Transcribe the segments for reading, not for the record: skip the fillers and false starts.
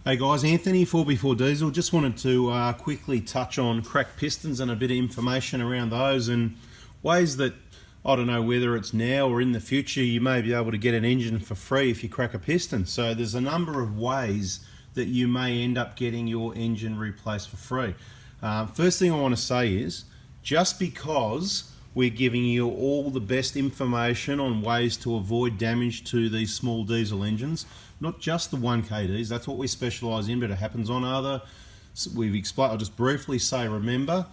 Hey guys, Anthony, 4x4 Diesel. Just wanted to quickly touch on cracked pistons and a bit of information around those and ways that, I don't know whether it's now or in the future, you may be able to get an engine for free if you crack a piston. So there's a number of ways that you may end up getting your engine replaced for free. First thing I want to say is, just because we're giving you all the best information on ways to avoid damage to these small diesel engines, not just the 1KDs, that's what we specialise in, but it happens on other, we've explained, I'll just briefly say, remember,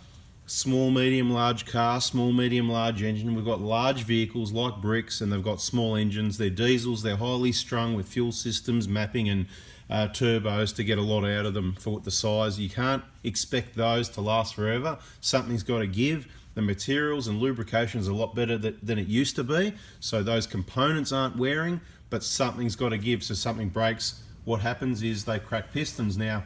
small, medium, large car, small, medium, large engine. We've got large vehicles like bricks and they've got small engines. They're diesels, they're highly strung with fuel systems, mapping and turbos to get a lot out of them for the size. You can't expect those to last forever. Something's got to give. The materials and lubrication is a lot better than it used to be, so those components aren't wearing, but something's got to give. So something breaks, what happens is they crack pistons. Now,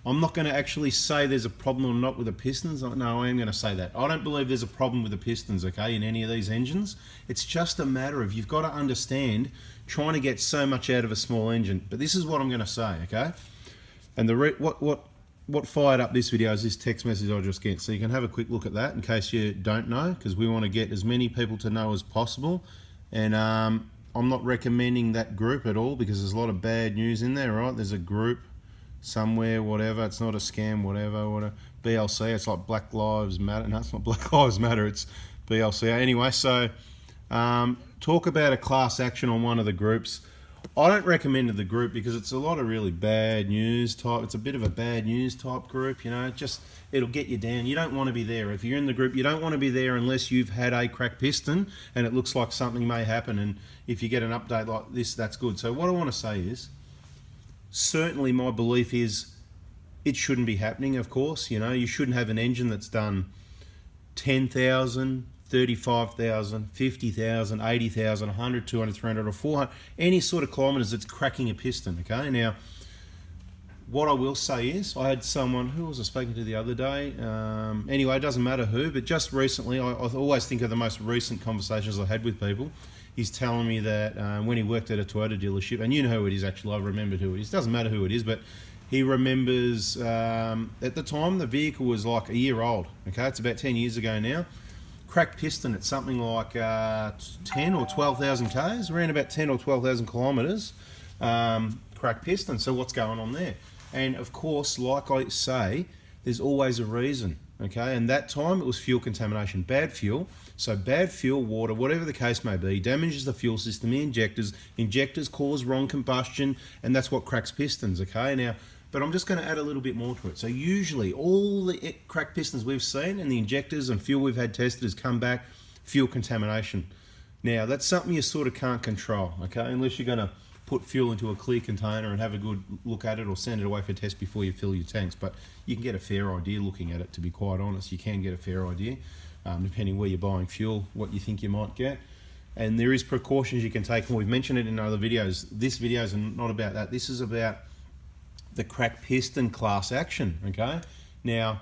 I'm not going to actually say there's a problem or not with the pistons. No, I am going to say that. I don't believe there's a problem with the pistons, okay, in any of these engines. It's just a matter of, you've got to understand, trying to get so much out of a small engine. But this is what I'm going to say, okay? And what fired up this video is this text message I just get. So you can have a quick look at that in case you don't know, because we want to get as many people to know as possible. And I'm not recommending that group at all, because there's a lot of bad news in there, right? There's a group somewhere, whatever, it's not a scam, whatever, BLC, it's like Black Lives Matter. No, it's not Black Lives Matter, it's BLC. Anyway, so talk about a class action on one of the groups. I don't recommend the group because it's a lot of really bad news type. It's a bit of a bad news type group, you know, it'll get you down. You don't want to be there. If you're in the group, you don't want to be there unless you've had a cracked piston and it looks like something may happen. And if you get an update like this, that's good. So what I want to say is, certainly my belief is it shouldn't be happening, of course. You know, you shouldn't have an engine that's done 10,000, 35,000, 50,000, 80,000, 100, 200, 300 or 400, any sort of kilometres that's cracking a piston, okay? Now, what I will say is, I had someone, who was I speaking to the other day? Anyway, it doesn't matter who, but just recently, I always think of the most recent conversations I had with people. He's telling me that when he worked at a Toyota dealership, and you know who it is actually, I've remembered who it is, doesn't matter who it is, but he remembers at the time the vehicle was like a year old, okay? It's about 10 years ago now. Cracked piston at something like 10 or 12,000 Ks, around about 10 or 12,000 kilometres, cracked piston. So what's going on there? And of course, like I say, there's always a reason, okay? And that time it was fuel contamination, bad fuel. So bad fuel, water, whatever the case may be, damages the fuel system, the injectors. Injectors cause wrong combustion, and that's what cracks pistons, okay? Now, but I'm just going to add a little bit more to it. So usually all the cracked pistons we've seen and the injectors and fuel we've had tested has come back fuel contamination. Now, that's something you sort of can't control, okay? Unless you're going to put fuel into a clear container and have a good look at it, or send it away for test before you fill your tanks. But you can get a fair idea looking at it, to be quite honest. You can get a fair idea, depending where you're buying fuel, what you think you might get. And there is precautions you can take, and we've mentioned it in other videos. This video is not about that. This is about the cracked piston class action, okay? Now,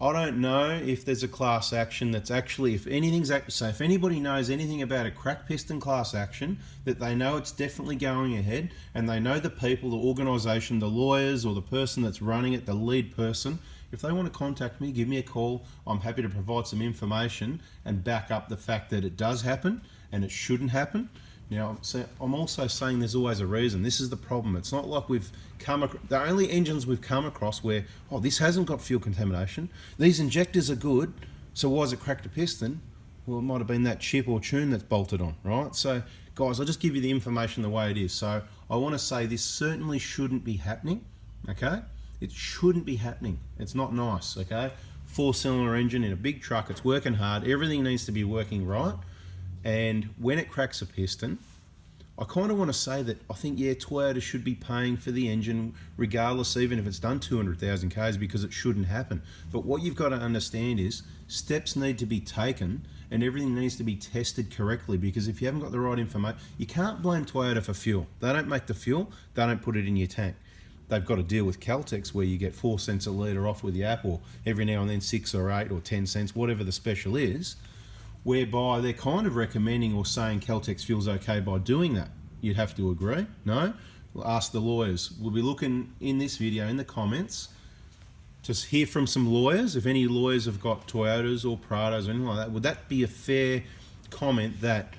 I don't know if there's a class action that's actually, if anybody knows anything about a cracked piston class action, that they know it's definitely going ahead, and they know the people, the organisation, the lawyers, or the person that's running it, the lead person, if they want to contact me, give me a call. I'm happy to provide some information and back up the fact that it does happen and it shouldn't happen. Now, I'm also saying there's always a reason. This is the problem. It's not like we've come across, the only engines we've come across where, oh, this hasn't got fuel contamination, these injectors are good, so why has it cracked a piston? Well, it might have been that chip or tune that's bolted on, right? So, guys, I'll just give you the information the way it is. So, I want to say this certainly shouldn't be happening, okay? It shouldn't be happening. It's not nice, okay? 4-cylinder engine in a big truck, it's working hard, everything needs to be working right. And when it cracks a piston, I kind of want to say that I think, yeah, Toyota should be paying for the engine regardless, even if it's done 200,000 Ks, because it shouldn't happen. But what you've got to understand is steps need to be taken and everything needs to be tested correctly, because if you haven't got the right information, you can't blame Toyota for fuel. They don't make the fuel, they don't put it in your tank. They've got to deal with Caltex where you get 4 cents a litre off with the app, or every now and then 6 or 8 or 10 cents, whatever the special is, whereby they're kind of recommending or saying Caltex fuel's okay by doing that. You'd have to agree, no? ask the lawyers. We'll be looking in this video in the comments to hear from some lawyers. If any lawyers have got Toyotas or Prados or anything like that, would that be a fair comment that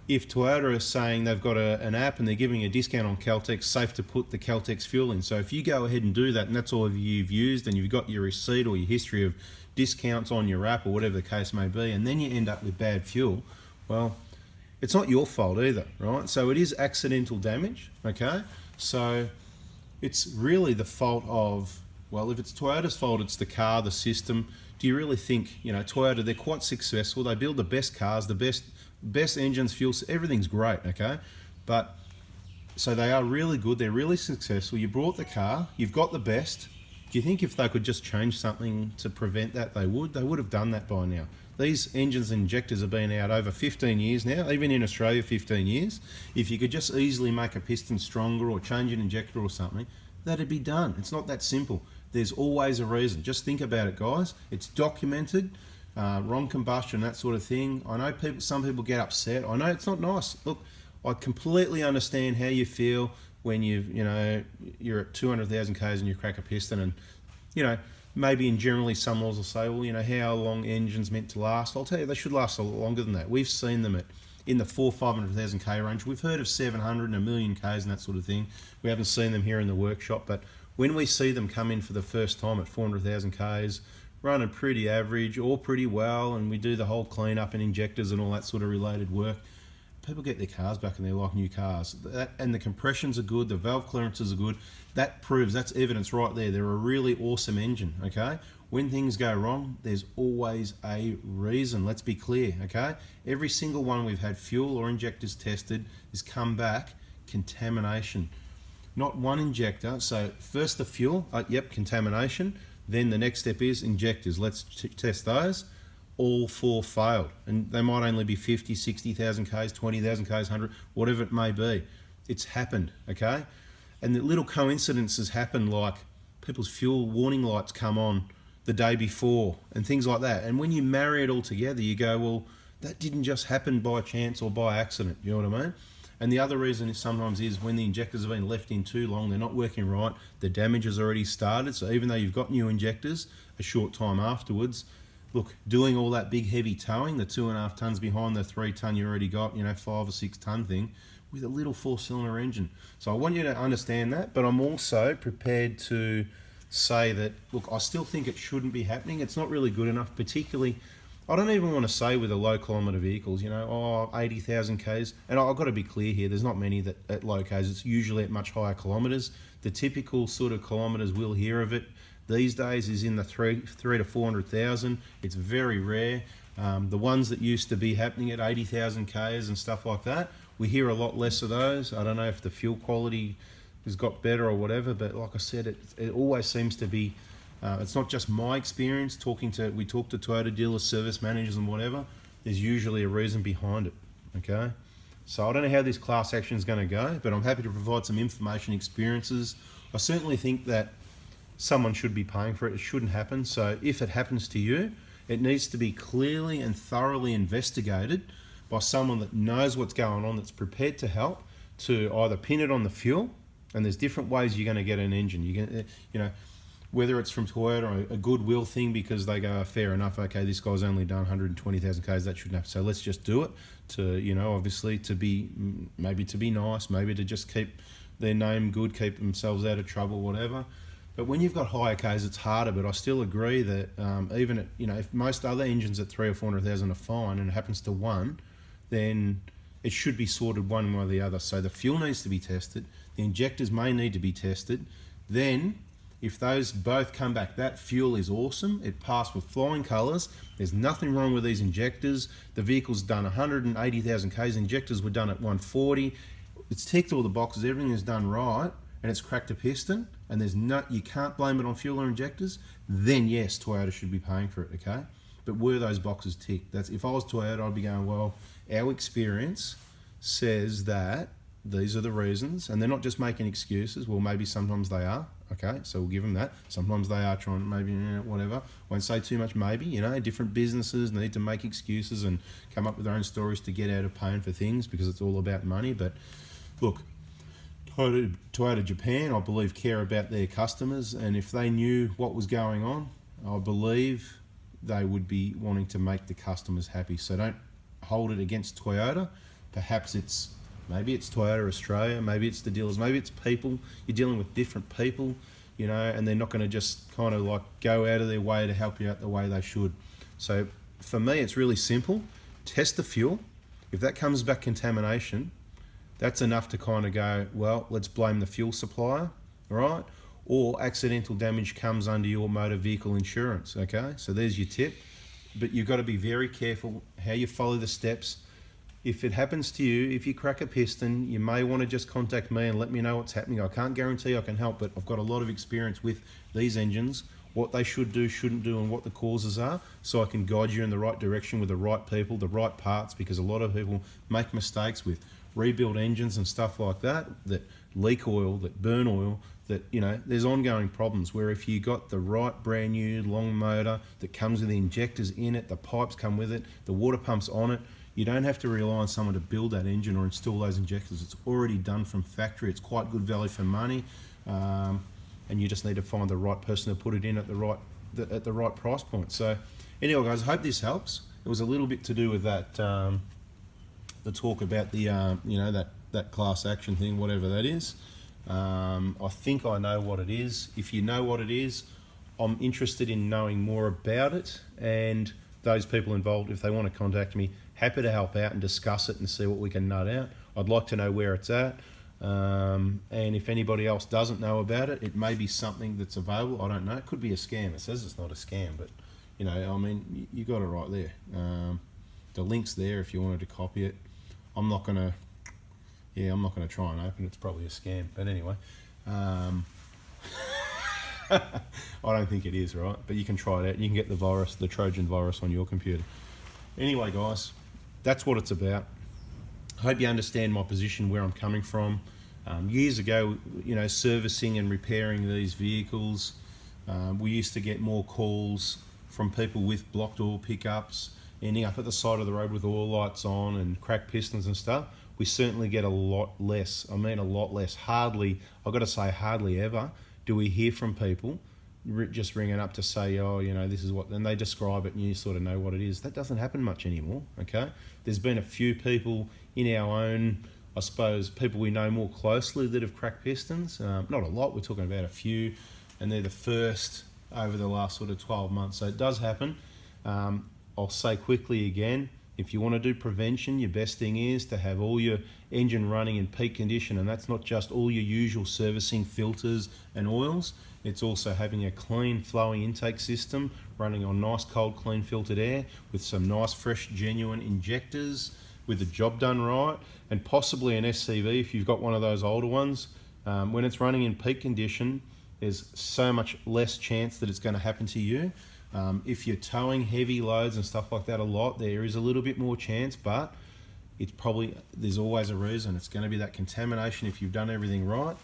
if Toyota is saying they've got an app and they're giving a discount on Caltex, safe to put the Caltex fuel in? So if you go ahead and do that and that's all you've used and you've got your receipt or your history of discounts on your app or whatever the case may be, and then you end up with bad fuel, well, it's not your fault either, right? So it is accidental damage, okay? So it's really the fault of, well, if it's Toyota's fault, it's the car, the system. Do you really think, Toyota, they're quite successful. They build the best cars, the best engines, fuel, everything's great, okay? But, so they are really good, they're really successful. You brought the car, you've got the best. Do you think if they could just change something to prevent that, they would? They would have done that by now. These engines and injectors have been out over 15 years now, even in Australia 15 years. If you could just easily make a piston stronger or change an injector or something, that'd be done. It's not that simple. There's always a reason. Just think about it, guys. It's documented, wrong combustion, that sort of thing. I know some people get upset. I know it's not nice. Look, I completely understand how you feel when you're at 200,000 k's and you crack a piston, and maybe in generally some laws will say, well, how long engines meant to last. I'll tell you, they should last a lot longer than that. We've seen them in the 500,000 k range. We've heard of 700 and a million k's and that sort of thing. We haven't seen them here in the workshop, but when we see them come in for the first time at 400,000 k's, running pretty average or pretty well, and we do the whole cleanup and injectors and all that sort of related work, people get their cars back and they're like new cars. And the compressions are good, the valve clearances are good. That's evidence right there. They're a really awesome engine, okay? When things go wrong, there's always a reason. Let's be clear, okay? Every single one we've had fuel or injectors tested has come back contamination. Not one injector. So first the fuel, yep, contamination. Then the next step is injectors. Let's test those. All 4 failed, and they might only be 50, 60,000 k's, 20,000 k's, 100, whatever it may be. It's happened, okay? And the little coincidences happen, like people's fuel warning lights come on the day before and things like that. And when you marry it all together, you go, well, that didn't just happen by chance or by accident, you know what I mean? And the other reason is sometimes is when the injectors have been left in too long, they're not working right, the damage has already started. So even though you've got new injectors a short time afterwards, look, doing all that big heavy towing, the 2.5 tons behind the 3 ton you already got, 5 or 6 ton thing, with a little 4-cylinder engine. So I want you to understand that, but I'm also prepared to say that, look, I still think it shouldn't be happening. It's not really good enough, particularly, I don't even want to say with the low kilometre vehicles, 80,000 k's. And I've got to be clear here, there's not many that at low k's, it's usually at much higher kilometres. The typical sort of kilometres we'll hear of it these days is in the 3 to 400,000. It's very rare. The ones that used to be happening at 80,000 k's and stuff like that, we hear a lot less of those. I don't know if the fuel quality has got better or whatever, but like I said, it always seems to be, it's not just my experience. We talk to Toyota dealers, service managers and whatever, there's usually a reason behind it, okay? So I don't know how this class action is going to go, but I'm happy to provide some information, experiences. I certainly think that someone should be paying for it. It shouldn't happen. So if it happens to you, it needs to be clearly and thoroughly investigated by someone that knows what's going on, that's prepared to help, to either pin it on the fuel, and there's different ways you're going to get an engine. You can, whether it's from Toyota or a goodwill thing because they go, fair enough, okay, this guy's only done 120,000 k's, that shouldn't happen. So let's just do it to, obviously to be nice, maybe to just keep their name good, keep themselves out of trouble, whatever. But when you've got higher Ks, it's harder. But I still agree that even at, if most other engines at 300,000 or 400,000 are fine, and it happens to one, then it should be sorted one way or the other. So the fuel needs to be tested. The injectors may need to be tested. Then, if those both come back, that fuel is awesome. It passed with flying colours. There's nothing wrong with these injectors. The vehicle's done 180,000 Ks. Injectors were done at 140. It's ticked all the boxes. Everything is done right. And it's cracked a piston, and you can't blame it on fuel or injectors, then yes, Toyota should be paying for it, okay? But were those boxes ticked? If I was Toyota, I'd be going, well, our experience says that these are the reasons, and they're not just making excuses. Well, maybe sometimes they are, okay? So we'll give them that. Sometimes they are trying, maybe, whatever. Won't say too much, maybe, different businesses need to make excuses and come up with their own stories to get out of paying for things because it's all about money. But look, Toyota Japan, I believe, care about their customers, and if they knew what was going on, I believe they would be wanting to make the customers happy. So don't hold it against Toyota. Perhaps maybe it's Toyota Australia, maybe it's the dealers, maybe it's people. You're dealing with different people, you know, and they're not going to just kind of like go out of their way to help you out the way they should. So for me, it's really simple. Test the fuel. If that comes back contamination, that's enough to kind of go, well, let's blame the fuel supplier, right? Or accidental damage comes under your motor vehicle insurance, okay? So there's your tip. But you've got to be very careful how you follow the steps. If it happens to you, if you crack a piston, you may want to just contact me and let me know what's happening. I can't guarantee I can help, but I've got a lot of experience with these engines, what they should do, shouldn't do, and what the causes are, so I can guide you in the right direction with the right people, the right parts, because a lot of people make mistakes with rebuild engines and stuff like that, that leak oil, that burn oil, that, you know, there's ongoing problems where if you got the right brand new long motor that comes with the injectors in it, the pipes come with it, the water pumps on it, you don't have to rely on someone to build that engine or install those injectors. It's already done from factory. It's quite good value for money, and you just need to find the right person to put it in at the right price point. So anyway, guys, I hope this helps. It was a little bit to do with that, the talk about the you know, that class action thing, whatever that is. I think I know what it is. If you know what it is, I'm interested in knowing more about it, and those people involved, if they want to contact me, happy to help out and discuss it and see what we can nut out. I'd like to know where it's at, and if anybody else doesn't know about it, it may be something that's available. I don't know. It could be a scam. It says it's not a scam, but you know, I mean, you got it right there. The link's there if you wanted to copy it. I'm not gonna try and open it. It's probably a scam, but anyway, I don't think it is, right? But you can try it out. You can get the virus, the Trojan virus, on your computer. Anyway, guys, that's what it's about. I hope you understand my position, where I'm coming from. Years ago, you know, servicing and repairing these vehicles, we used to get more calls from people with blocked oil pickups, ending up at the side of the road with oil lights on and cracked pistons and stuff. We certainly get a lot less. I mean, a lot less. Hardly, I've got to say, hardly ever do we hear from people just ringing up to say, oh, you know, this is what, and they describe it and you sort of know what it is. That doesn't happen much anymore, okay? There's been a few people in our own, I suppose, people we know more closely that have cracked pistons. Not a lot, we're talking about a few, and they're the first over the last sort of 12 months. So it does happen. I'll say quickly again, if you want to do prevention, your best thing is to have all your engine running in peak condition, and that's not just all your usual servicing filters and oils. It's also having a clean flowing intake system running on nice cold clean filtered air with some nice fresh genuine injectors with the job done right, and possibly an SCV if you've got one of those older ones. When it's running in peak condition, there's so much less chance that it's going to happen to you. If you're towing heavy loads and stuff like that a lot, there is a little bit more chance, but it's probably, there's always a reason. It's going to be that contamination if you've done everything right.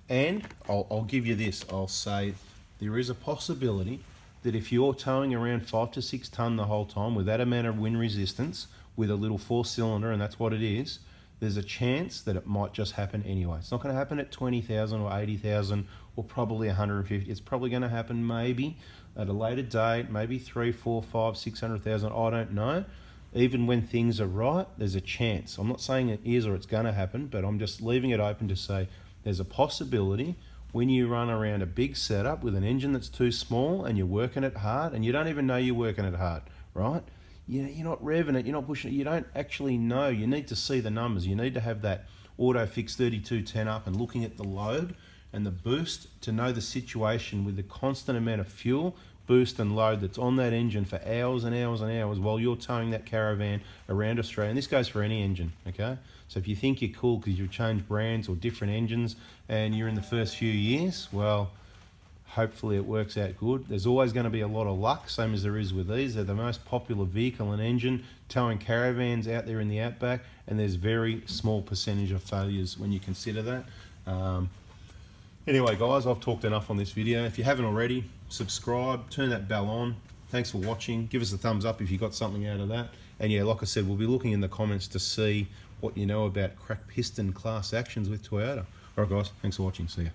And I'll give you this, I'll say there is a possibility that if you're towing around 5 to 6 ton the whole time with that amount of wind resistance with a little 4-cylinder, and that's what it is, there's a chance that it might just happen anyway. It's not going to happen at 20,000 or 80,000 or probably 150. It's probably going to happen maybe at a later date, maybe 3, 4, 5, 600,000. I don't know. Even when things are right, there's a chance. I'm not saying it is or it's going to happen, but I'm just leaving it open to say there's a possibility when you run around a big setup with an engine that's too small and you're working it hard and you don't even know you're working it hard, right? You're not revving it, you're not pushing it, you don't actually know. You need to see the numbers. You need to have that auto fix 3210 up and looking at the load and the boost to know the situation with the constant amount of fuel, boost and load that's on that engine for hours and hours and hours while you're towing that caravan around Australia. And this goes for any engine, okay? So if you think you're cool because you've changed brands or different engines and you're in the first few years, well, hopefully it works out good. There's always going to be a lot of luck, same as there is with these. They're the most popular vehicle and engine, towing caravans out there in the outback, and there's very small percentage of failures when you consider that. Anyway, guys, I've talked enough on this video. If you haven't already, subscribe, turn that bell on. Thanks for watching. Give us a thumbs up if you got something out of that. And yeah, like I said, we'll be looking in the comments to see what you know about cracked piston class actions with Toyota. Alright guys, thanks for watching, see ya.